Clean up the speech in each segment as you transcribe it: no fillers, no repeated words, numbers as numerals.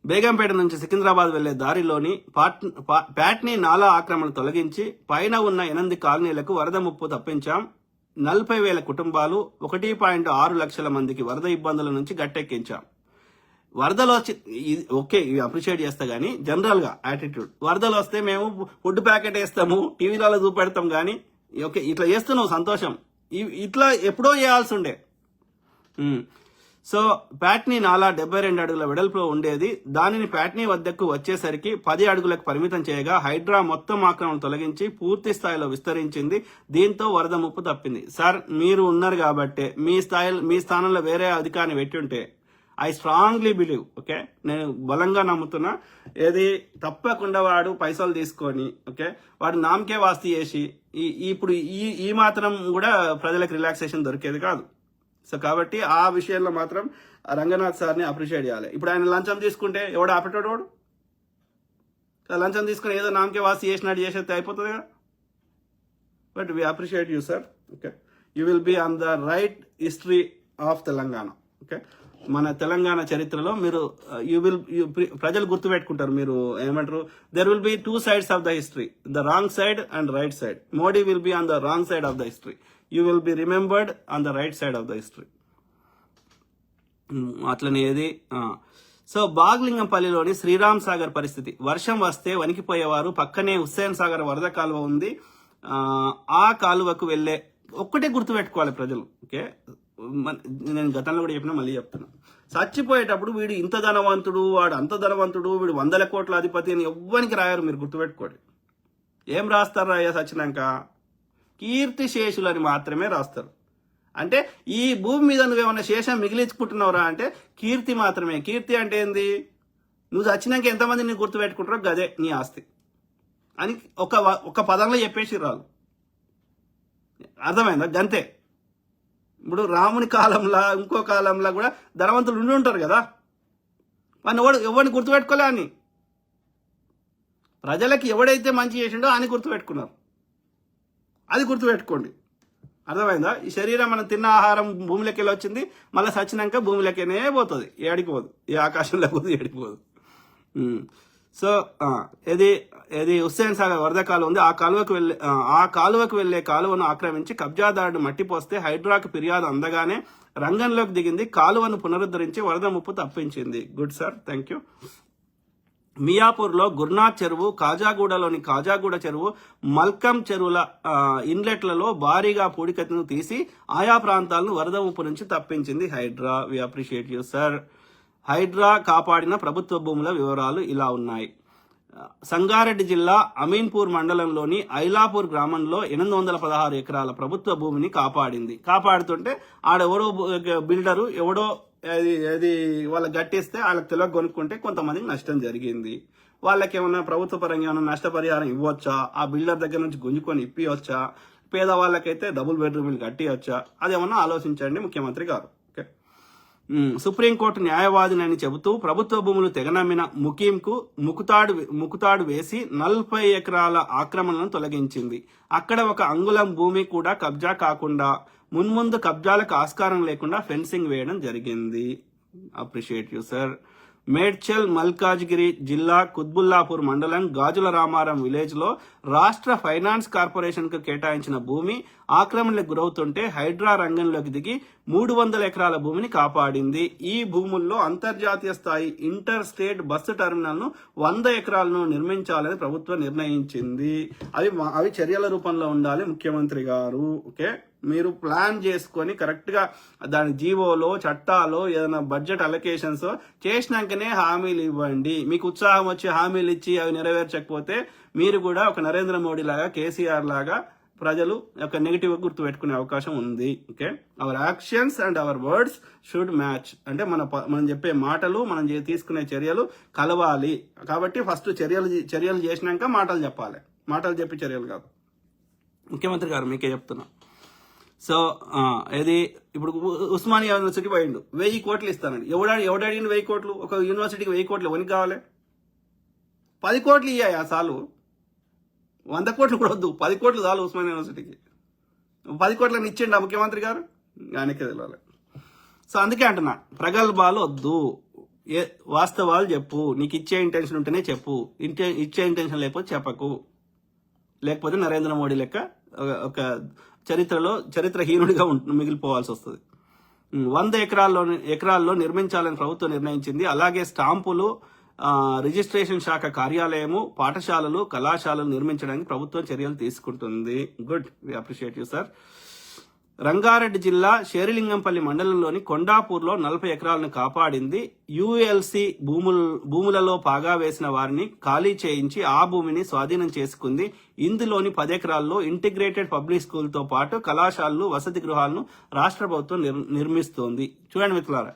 బేగంపేట నుంచి సికింద్రాబాద్ వెళ్లే దారిలోని ప్యాట్నీ నాలా ఆక్రమణ తొలగించి పైన ఉన్న 8 కాలనీలకు వరద ముప్పు తప్పించాం. 40,000 కుటుంబాలు 1.6 లక్షల మందికి వరద ఇబ్బందుల నుంచి గట్టెక్కించాం. వరదలు వచ్చి ఓకే, ఇవి అప్రిషియేట్ చేస్తా గానీ జనరల్ గా యాటిట్యూడ్, వరదలు వస్తే మేము ఫుడ్ ప్యాకెట్ వేస్తాము, టీవీలలో చూపెడతాం గానీ ఓకే ఇట్లా చేస్తున్నావు సంతోషం, ఇట్లా ఎప్పుడో చేయాల్సి ఉండే. సో ప్యాట్నీ నాలా 72 అడుగుల వెడల్పులో ఉండేది. దానిని ప్యాట్నీ వద్దకు వచ్చేసరికి 10 అడుగులకు పరిమితం చేయగా హైడ్రా మొత్తం ఆక్రమణ తొలగించి పూర్తి స్థాయిలో విస్తరించింది. దీంతో వరద ముప్పు తప్పింది. సార్ మీరు ఉన్నారు కాబట్టే, మీ స్థానంలో వేరే అధికారిని పెట్టి ఉంటే ఐ స్ట్రాంగ్లీ బిలీవ్, ఓకే, నేను బలంగా నమ్ముతున్నా, ఏది తప్పకుండా వాడు పైసలు తీసుకొని ఓకే వాడు నామకే వాస్తి చేసి ఇప్పుడు ఈ మాత్రం కూడా ప్రజలకు రిలాక్సేషన్ దొరికేది కాదు. సో కాబట్టి ఆ విషయంలో మాత్రం రంగనాథ్ సార్ని అప్రిషియేట్ చేయాలి. ఇప్పుడు ఆయన లంచం తీసుకుంటే ఎవడు ఆపేటోడు? వాడు లంచం తీసుకుని ఏదో నామకే వాసి చేసినట్టు చేసేస్తే అయిపోతుంది కదా. But we appreciate you sir. Okay, you will be on the right history of Telangana. Okay, మన తెలంగాణ చరిత్రలో మీరు ప్రజలు గుర్తుపెట్టుకుంటారు. మీరు ఏమంటారు, there will be 2 sides of the history, the wrong side and right side. Modi will be on the wrong side of the history, you will be remembered on the right side of the history. అట్లనే ఏది so బాగ్లింగంపల్లిలోని Sriram Sagar పరిస్థితి, వర్షం వస్తే వణికిపోయేవారు. పక్కనే హుస్సేన్ సాగర్ వరద కాలువ ఉంది. ఆ కాలువకు వెళ్లే ఒక్కటే గుర్తుపెట్టుకోవాలి ప్రజలు. ఓకే, నేను గతంలో కూడా చెప్పినా మళ్ళీ చెప్తున్నా, చచ్చిపోయేటప్పుడు వీడు ఇంత ధనవంతుడు, వాడు అంత ధనవంతుడు, వీడు 100 కోట్ల అధిపతి అని ఎవ్వరికి రాయారు. మీరు గుర్తుపెట్టుకోండి. ఏం రాస్తారు అయ్యా సచ్చినాక? కీర్తి శేషులని మాత్రమే రాస్తారు. అంటే ఈ భూమి మీద నువ్వేమన్నా శేషం మిగిలించుకుంటున్నావురా అంటే కీర్తి మాత్రమే. కీర్తి అంటే ఏంది? నువ్వు చచ్చినాక ఎంతమంది నీ గుర్తుపెట్టుకుంటారో గదే నీ ఆస్తి అని ఒక పదంలో చెప్పేసి రాలు. అర్థమైందా? గంతే. ఇప్పుడు రాముని కాలంలో ఇంకో కాలంలో కూడా ధనవంతులు ఉండి ఉంటారు కదా, వాడిని ఎవరిని గుర్తుపెట్టుకోలే అని. ప్రజలకి ఎవడైతే మంచి చేసిండో అని గుర్తుపెట్టుకున్నారు. అది గుర్తుపెట్టుకోండి. అర్థమైందా? ఈ శరీరం మనం తిన్న ఆహారం భూమిలోకి వెళ్ళి వచ్చింది, మళ్ళీ సచ్చినాక భూమిలోకినే పోతుంది, ఏడికి పోదు, ఏ ఆకాశంలో పోదు, ఏడికి పోదు. సో ఏది హుస్సేన్ సాగర్ వరద కాలువ ఉంది. ఆ కాలువకు వెళ్లే కాలువను ఆక్రమించి కబ్జాదారుడు మట్టిపోస్తే హైడ్రాకు ఫిర్యాదు అందగానే రంగంలోకి దిగింది. కాలువను పునరుద్ధరించి వరద ముప్పు తప్పించింది. Good sir, thank you. మియాపూర్లో గుర్నాథ్ చెరువు, కాజాగూడలోని కాజాగూడ చెరువు, మల్కం చెరువుల ఇన్లెట్లలో భారీగా పూడికత్తును తీసి ఆయా ప్రాంతాలను వరద ముప్పు నుంచి తప్పించింది Hydraa. We appreciate you sir. Hydraa కాపాడిన ప్రభుత్వ భూముల వివరాలు ఇలా ఉన్నాయి. సంగారెడ్డి జిల్లా అమీన్పూర్ మండలంలోని ఐలాపూర్ గ్రామంలో 816 ఎకరాల ప్రభుత్వ భూమిని కాపాడుతుంటే ఆడెవడో బిల్డరు ఎవడో అది వాళ్ళకి గట్టిస్తే వాళ్ళకి తెలియక కొనుక్కుంటే కొంతమందికి నష్టం జరిగింది. వాళ్ళకి ఏమన్నా ప్రభుత్వ పరంగా ఏమైనా నష్టపరిహారం ఇవ్వచ్చా? ఆ బిల్డర్ దగ్గర నుంచి గుంజుకొని ఇప్పివచ్చా? పేదవాళ్ళకైతే డబుల్ బెడ్రూమ్లు కట్టివచ్చా? అదేమన్నా ఆలోచించండి ముఖ్యమంత్రి గారు. ఓకే, సుప్రీంకోర్టు న్యాయవాదిని అని చెబుతూ ప్రభుత్వ భూములు తెగనమ్మిన ముకీంకు ముకుతాడు వేసి 40 ఎకరాల ఆక్రమణను తొలగించింది. అక్కడ ఒక అంగుళం భూమి కూడా కబ్జా కాకుండా మున్ముందు కబ్జాలకు ఆస్కారం లేకుండా ఫెన్సింగ్ వేయడం జరిగింది. Appreciate you sir. Medchal Malkajgiri జిల్లా కుత్బుల్లాపూర్ మండలం గాజుల రామారం విలేజ్ లో రాష్ట్ర ఫైనాన్స్ కార్పొరేషన్ కు కేటాయించిన భూమి ఆక్రమణలకు గురవుతుంటే హైడ్రా రంగంలోకి దిగి 300 ఎకరాల భూమిని కాపాడింది. ఈ భూముల్లో అంతర్జాతీయ స్థాయి ఇంటర్ స్టేట్ బస్సు టెర్మినల్ ను 100 ఎకరాలను నిర్మించాలని ప్రభుత్వం నిర్ణయించింది. అవి చర్యల రూపంలో ఉండాలి ముఖ్యమంత్రి గారు. ఓకే, మీరు ప్లాన్ చేసుకొని కరెక్ట్ గా దాని జీవోలో చట్టాలో ఏదైనా బడ్జెట్ అలొకేషన్స్ చేసినాకనే హామీలు ఇవ్వండి. మీకు ఉత్సాహం వచ్చి హామీలు ఇచ్చి అవి నెరవేర్చకపోతే మీరు కూడా ఒక నరేంద్ర మోడీ లాగా, కేసీఆర్ లాగా ప్రజలు ఒక నెగిటివ్ గుర్తు పెట్టుకునే అవకాశం ఉంది. Okay, hour actions and our words should match. అంటే మనం చెప్పే మాటలు, మనం తీసుకునే చర్యలు కలవాలి. కాబట్టి ఫస్ట్ చర్యలు చేసినాక మాటలు చెప్పాలి. మాటలు చెప్పి చర్యలు కాదు. ముఖ్యమంత్రి గారు మీకే చెప్తున్నా. సో ఇది ఇప్పుడు ఉస్మానియా యూనివర్సిటీ పోయిండు, 1000 కోట్లు ఇస్తానండి. ఎవడాడిని 1000 కోట్లు? ఒక యూనివర్సిటీకి 1000 కోట్లు ఎవరికి కావాలి? 10 కోట్లు ఇయ్యాయా చాలు, 100 కోట్లు కూడా వద్దు, 10 కోట్లు చాలు ఉస్మానియా యూనివర్సిటీకి. 10 కోట్లని ఇచ్చిండు ఆ ముఖ్యమంత్రి గారు, ఆయనకే తెలియాలి. సో అందుకే అంటున్నా, ప్రగల్భాలు వద్దు. వాస్తవాలు చెప్పు. నీకు ఇచ్చే ఇంటెన్షన్ ఉంటేనే చెప్పు, ఇచ్చే ఇంటెన్షన్ లేకపోతే చెప్పకు. లేకపోతే నరేంద్ర మోడీ లెక్క ఒక చరిత్రహీనుడిగా మిగిలిపోవాల్సి వస్తుంది. 100 ఎకరాల్లో నిర్మించాలని ప్రభుత్వం నిర్ణయించింది. అలాగే స్టాంపులు, రిజిస్ట్రేషన్ శాఖ కార్యాలయము, పాఠశాలలు, కళాశాలలు నిర్మించడానికి ప్రభుత్వం చర్యలు తీసుకుంటుంది. Good, we appreciate you sir. Rangareddy జిల్లా శేరిలింగంపల్లి మండలంలోని కొండాపూర్లో 40 ఎకరాలను కాపాడింది. యుఎల్సి భూములలో పాగా వేసిన వారిని ఖాళీ చేయించి ఆ భూమిని స్వాధీనం చేసుకుంది. ఇందులోని 10 ఎకరాల్లో ఇంటిగ్రేటెడ్ పబ్లిక్ స్కూల్తో పాటు కళాశాలలు, వసతి గృహాలను రాష్ట్ర ప్రభుత్వం నిర్మిస్తోంది. చూడండి మిత్రులారా,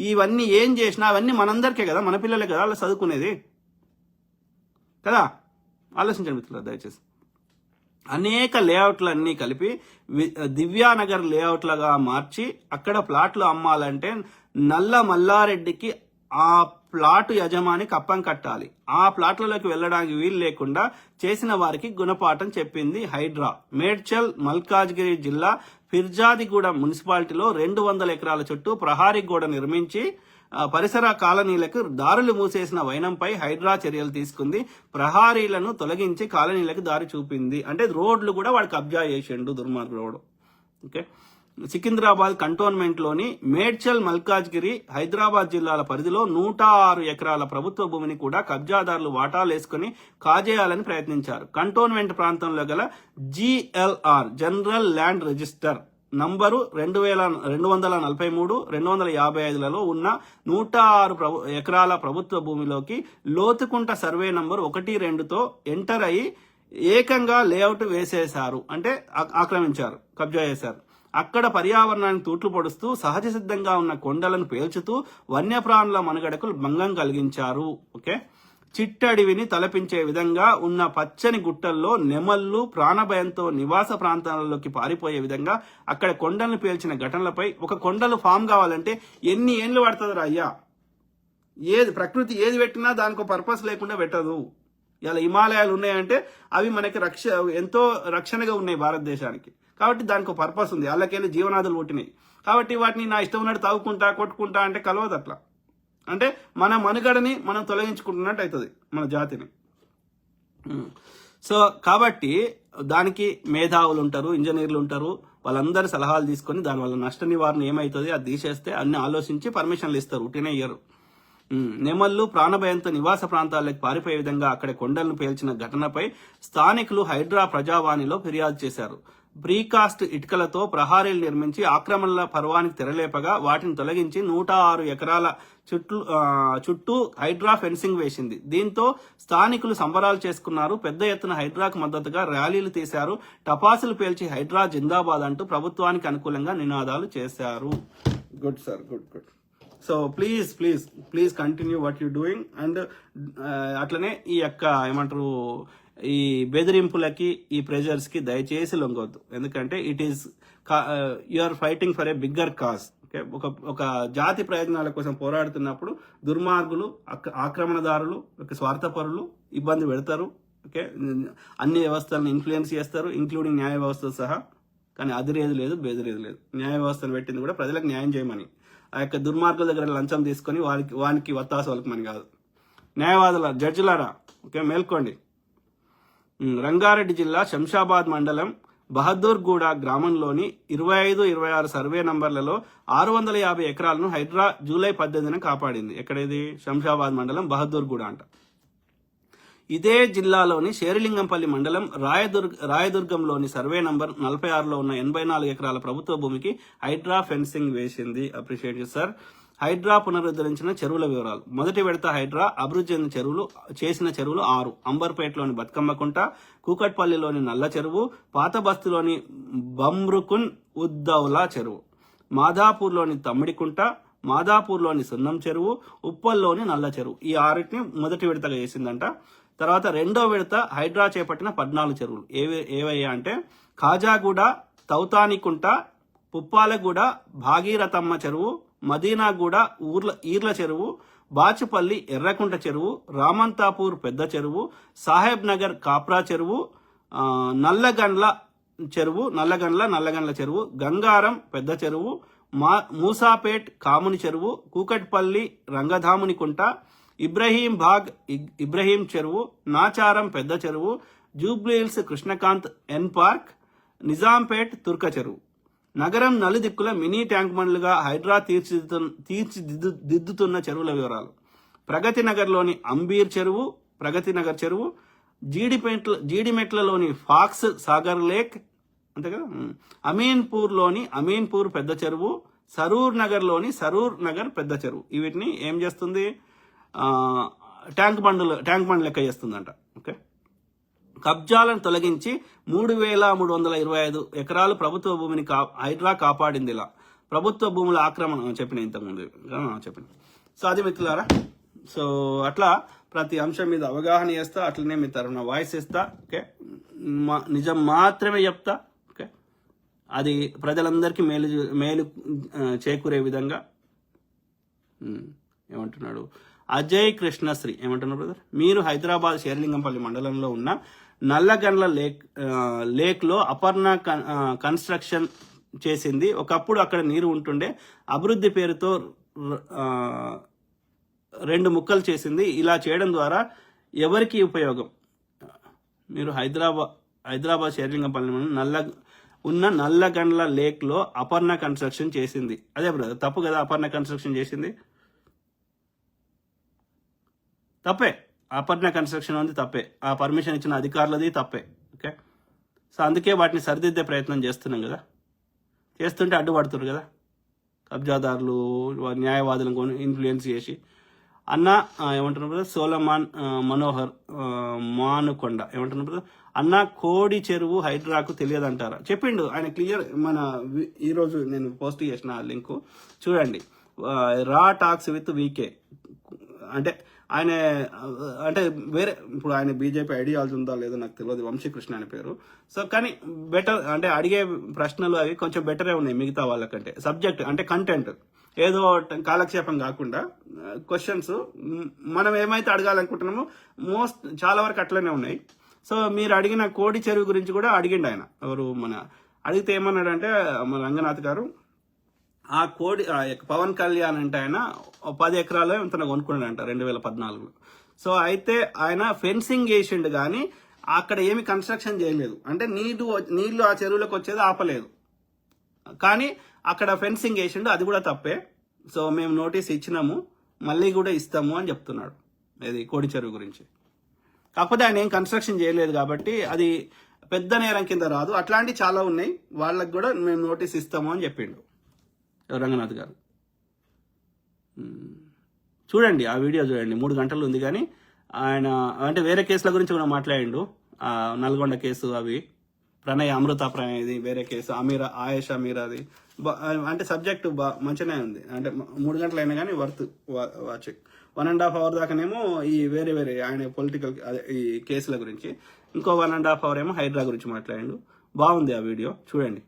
ఇవన్నీ ఏం చేసినా అవన్నీ మనందరికీ కదా, మన పిల్లలే కదా వాళ్ళు చదువుకునేది కదా. ఆలోచించండి మిత్రులారా దయచేసి. అనేక లేఅవుట్లన్నీ కలిపి దివ్యానగర్ లేఅవుట్లుగా మార్చి అక్కడ ప్లాట్లు అమ్మాలంటే నల్ల మల్లారెడ్డికి ఆ ప్లాటు యజమాని కప్పం కట్టాలి. ఆ ప్లాట్లలోకి వెళ్ళడానికి వీలు లేకుండా చేసిన వారికి గుణపాఠం చెప్పింది హైడ్రా. మేడ్చల్ మల్కాజ్గిరి జిల్లా ఫిర్జాదిగూడ మున్సిపాలిటీలో 200 ఎకరాల చుట్టూ ప్రహారీ గోడ నిర్మించి పరిసర కాలనీలకు దారులు మూసేసిన వైనంపై హైడ్రా చర్యలు తీసుకుంది. ప్రహారీలను తొలగించి కాలనీలకు దారి చూపింది. అంటే రోడ్లు కూడా వాడు కబ్జా చేసిండు దుర్మార్గుడు. ఓకే, సికింద్రాబాద్ కంటోన్మెంట్ లోని మేడ్చల్, మల్కాజ్గిరి, హైదరాబాద్ జిల్లాల పరిధిలో 106 ఎకరాల ప్రభుత్వ భూమిని కూడా కబ్జాదారులు వాటాలేసుకుని కాజేయాలని ప్రయత్నించారు. కంటోన్మెంట్ ప్రాంతంలో గల GLR general land register number 2243, 255లలో ఉన్న 106 ఎకరాల ప్రభుత్వ భూమిలోకి లోతుకుంట సర్వే నంబర్ 1-2తో ఎంటర్ అయ్యి ఏకంగా లేఅవుట్ వేసేశారు. అంటే ఆక్రమించారు, కబ్జా చేశారు. అక్కడ పర్యావరణానికి తూట్లు పొడుస్తూ సహజ సిద్ధంగా ఉన్న కొండలను పేల్చుతూ వన్యప్రాణుల మనుగడకు భంగం కలిగించారు. ఓకే, చిట్టడివిని తలపించే విధంగా ఉన్న పచ్చని గుట్టల్లో నెమళ్ళు ప్రాణభయంతో నివాస ప్రాంతాలలోకి పారిపోయే విధంగా అక్కడ కొండలను పేల్చిన ఘటనలపై ఒక కొండలు ఫామ్ కావాలంటే ఎన్ని ఏళ్ళు పడుతుంది అయ్యా? ప్రకృతి ఏది పెట్టినా దానికి పర్పస్ లేకుండా పెట్టదు. ఇలా హిమాలయాలు ఉన్నాయంటే అవి మనకి ఎంతో రక్షణగా ఉన్నాయి భారతదేశానికి. కాబట్టి దానికి పర్పస్ ఉంది, వాళ్ళకెళ్ళి జీవనాదులు పుట్టినాయి. కాబట్టి వాటిని నా ఇష్టం ఉన్నట్టు తాగుకుంటా కొట్టుకుంటా అంటే కలవదు. అట్లా అంటే మన మనుగడని మనం తొలగించుకుంటున్నట్టు అవుతుంది మన జాతిని. సో కాబట్టి దానికి మేధావులు ఉంటారు, ఇంజనీర్లు ఉంటారు, వాళ్ళందరి సలహాలు తీసుకొని దానివల్ల నష్ట నివారణ ఏమవుతుంది అది తీసేస్తే అన్ని ఆలోచించి పర్మిషన్లు ఇస్తారు, ఉట్టినే ఇయ్యరు. నెమళ్ళు ప్రాణభయంతో నివాస ప్రాంతాలకు పారిపోయే విధంగా అక్కడ కొండలను పేల్చిన ఘటనపై స్థానికులు హైడ్రా ప్రజావాణిలో ఫిర్యాదు చేశారు. ప్రీకాస్ట్ ఇటుకలతో ప్రహారీలు నిర్మించి ఆక్రమణల పర్వానికి తెరలేపగా వాటిని తొలగించి 106 ఎకరాల చుట్టూ హైడ్రా ఫెన్సింగ్ వేసింది. దీంతో స్థానికులు సంబరాలు చేసుకున్నారు. పెద్ద ఎత్తున హైడ్రాకు మద్దతుగా ర్యాలీలు తీశారు. టపాసులు పేల్చి హైడ్రా జిందాబాద్ అంటూ ప్రభుత్వానికి అనుకూలంగా నినాదాలు చేశారు. Good sir, good. So please continue what you doing. And అట్లనే ఈ యొక్క ఏమంటారు, ఈ బెదిరింపులకి, ఈ ప్రెజర్స్ కి దయచేసి లొంగవద్దు. ఎందుకంటే it is you are fighting for a bigger cause. Okay, ఒక జాతి ప్రయోజనాల కోసం పోరాడుతున్నప్పుడు దుర్మార్గులు, ఆక్రమణదారులు, స్వార్థపరులు ఇబ్బంది పెడతారు. ఓకే, అన్ని వ్యవస్థలను ఇన్ఫ్లుయెన్స్ చేస్తారు, ఇంక్లూడింగ్ న్యాయ వ్యవస్థ సహా. కానీ అదిరేది లేదు, బెదిరేది లేదు. న్యాయ వ్యవస్థను పెట్టింది కూడా ప్రజలకు న్యాయం చేయమని. ఆ యొక్క దుర్మార్గుల దగ్గర లంచం తీసుకొని వానికి వత్తాసు వాళ్ళకమని కాదు. న్యాయవాదుల జడ్జిలారా, ఓకే, మేల్కోండి. రంగారెడ్డి జిల్లా శంషాబాద్ మండలం బహదూర్గూడ గ్రామంలోని 25, 26 సర్వే నంబర్లలో 650 ఎకరాలను హైడ్రా జూలై 18న కాపాడింది. ఎక్కడేది? శంషాబాద్ మండలం బహదూర్గూడ అంట. ఇదే జిల్లాలోని శేరిలింగంపల్లి మండలం రాయదుర్గంలోని సర్వే నంబర్ 46లో ఉన్న 84 ఎకరాల ప్రభుత్వ భూమికి హైడ్రా ఫెన్సింగ్ వేసింది. Appreciate sir. హైడ్రా పునరుద్ధరించిన చెరువుల వివరాలు. మొదటి విడత హైడ్రా అభివృద్ధి చేసిన చెరువులు 6. అంబర్పేటలోని బతుకమ్మకుంట, కూకట్పల్లిలోని నల్ల చెరువు, పాత బస్తీలోని బమ్రుకున్ ఉద్దౌలా చెరువు, మాదాపూర్లోని తమ్మిడికుంట, మాదాపూర్లోని సున్నం చెరువు, ఉప్పల్లోని నల్ల చెరువు. ఈ 6టిని మొదటి విడతగా చేసిందంట. తర్వాత రెండో విడత హైడ్రా చేపట్టిన 14 చెరువులు ఏవయ్యా అంటే ఖాజాగూడ, తౌతానికుంట, పుప్పాలగూడ, భాగీరథమ్మ చెరువు, మదీనాగూడ ఈర్ల చెరువు, బాచుపల్లి ఎర్రకుంట చెరువు, రామంతాపూర్ పెద్ద చెరువు, సాహెబ్ నగర్ కాప్రా చెరువు, నల్లగండ్ల చెరువు, నల్లగండ్ల చెరువు, గంగారం పెద్ద చెరువు, మూసాపేట్ కాముని చెరువు, కూకట్పల్లి రంగధాముని కుంట, ఇబ్రహీం బాగ్ ఇబ్రహీం చెరువు, నాచారం పెద్ద చెరువు, జూబ్లీహిల్స్ కృష్ణకాంత్ ఎన్ పార్క్, నిజాంపేట్ తుర్క చెరువు. నగరం నలుదిక్కుల మినీ ట్యాంక్ బండ్లుగా హైడ్రా తీర్చిదిద్దుతున్న చెరువుల వివరాలు. ప్రగతి నగర్లోని అంబీర్ చెరువు, ప్రగతి నగర్ చెరువు, జీడిమెట్లలోని ఫాక్స్ సాగర్ లేక్, అంతే కదా, అమీన్పూర్లోని అమీన్పూర్ పెద్ద చెరువు, సరూర్ నగర్లోని సరూర్ నగర్ పెద్ద చెరువు. వీటిని ఏం చేస్తుంది, ట్యాంక్ బండ్ లెక్క చేస్తుందంట. ఓకే, కబ్జాలను తొలగించి 3,325 ఎకరాలు ప్రభుత్వ భూమిని హైడ్రా కాపాడింది. ఇలా ప్రభుత్వ భూముల ఆక్రమణ చెప్పిన ఇంతకుముందు చెప్పిన. సో అది మిత్రులారా. సో అట్లా ప్రతి అంశం మీద అవగాహన చేస్తా, అట్లనే మీ తరఫున వాయిస్ ఇస్తా. ఓకే, నిజం మాత్రమే చెప్తా. ఓకే, అది ప్రజలందరికీ మేలు చేకూరే విధంగా. ఏమంటున్నాడు అజయ్ కృష్ణశ్రీ, ఏమంటున్నారు బ్రదర్, మీరు హైదరాబాద్ షేర్లింగంపల్లి మండలంలో ఉన్న నల్లగండ్ల లేక్లో అపర్ణ కన్స్ట్రక్షన్ చేసింది. ఒకప్పుడు అక్కడ నీరు ఉంటుండే, అభివృద్ధి పేరుతో 2 ముక్కలు చేసింది. ఇలా చేయడం ద్వారా ఎవరికి ఉపయోగం? మీరు హైదరాబాద్ షేర్లింగంపల్లి ఉన్న నల్లగండ్ల లేక్లో అపర్ణ కన్స్ట్రక్షన్ చేసింది. అదే బ్రదర్, తప్పు కదా, అపర్ణ కన్స్ట్రక్షన్ చేసింది తప్పే. అపర్ణ కన్స్ట్రక్షన్ ఉంది తప్పే, ఆ పర్మిషన్ ఇచ్చిన అధికారులది తప్పే. ఓకే, సో అందుకే వాటిని సరిదిద్దే ప్రయత్నం చేస్తున్నాం కదా. చేస్తుంటే అడ్డుపడుతున్నారు కదా కబ్జాదారులు, న్యాయవాదులను ఇన్ఫ్లుయెన్స్ చేసి. అన్న ఏమంటున్నారు బ్రదర్, సోలమాన్ మనోహర్ మానుకొండ ఏమంటున్నారు బ్రదర్, అన్న కోడి చెరువు హైడ్రాకు తెలియదంటారా? చెప్పిండు ఆయన క్లియర్. ఈరోజు నేను పోస్ట్ చేసిన లింకు చూడండి, రా టాక్స్ విత్ వీకే. అంటే వేరే, ఇప్పుడు ఆయన బీజేపీ ఐడియాలజీ ఉందా లేదో నాకు తెలియదు, వంశీకృష్ణ అనే పేరు. సో కానీ బెటర్, అంటే అడిగే ప్రశ్నలు అవి కొంచెం బెటరే ఉన్నాయి మిగతా వాళ్ళకంటే. సబ్జెక్ట్ అంటే కంటెంట్, ఏదో కాలక్షేపం కాకుండా క్వశ్చన్స్ మనం ఏమైతే అడగాలనుకుంటున్నామో చాలా వరకు అట్లనే ఉన్నాయి. సో మీరు అడిగిన కోడి చెరువు గురించి కూడా అడిగిండు ఆయన. ఎవరు అడిగితే ఏమన్నాడంటే మన రంగనాథ్ గారు, ఆ కోడి పవన్ కళ్యాణ్ అంటే ఆయన 10 ఎకరాలు ఇంత కొనుక్కున్నాడంట 2014లో. సో అయితే ఆయన ఫెన్సింగ్ వేసిండు కానీ అక్కడ ఏమి కన్స్ట్రక్షన్ చేయలేదు. అంటే నీళ్లు ఆ చెరువులకు వచ్చేది ఆపలేదు, కానీ అక్కడ ఫెన్సింగ్ వేసిండు, అది కూడా తప్పే. సో మేము నోటీస్ ఇచ్చినాము, మళ్ళీ కూడా ఇస్తాము అని చెప్తున్నాడు ఇది కోడి చెరువు గురించి. కాకపోతే ఆయన ఏం కన్స్ట్రక్షన్ చేయలేదు కాబట్టి అది పెద్ద నేరం కింద రాదు. అట్లాంటివి చాలా ఉన్నాయి, వాళ్ళకి కూడా మేము నోటీస్ ఇస్తాము అని చెప్పిండు రంగనాథ్ గారు. చూడండి ఆ వీడియో చూడండి, 3 గంటలు ఉంది. కానీ ఆయన అంటే వేరే కేసుల గురించి కూడా మాట్లాడిండు, నల్గొండ కేసు, అవి ప్రణయ్ అమృత ప్రణయ్ది వేరే కేసు, ఆయేషా మీరాది. అంటే సబ్జెక్టు మంచిగానే ఉంది. అంటే 3 గంటలు అయినా కానీ వర్త్ వాచింగ్. 1.5 hour దాకానేమో ఈ వేరే ఆయన పొలిటికల్ ఈ కేసుల గురించి, ఇంకో 1.5 hour ఏమో హైడ్రా గురించి మాట్లాడిండు. బాగుంది ఆ వీడియో, చూడండి.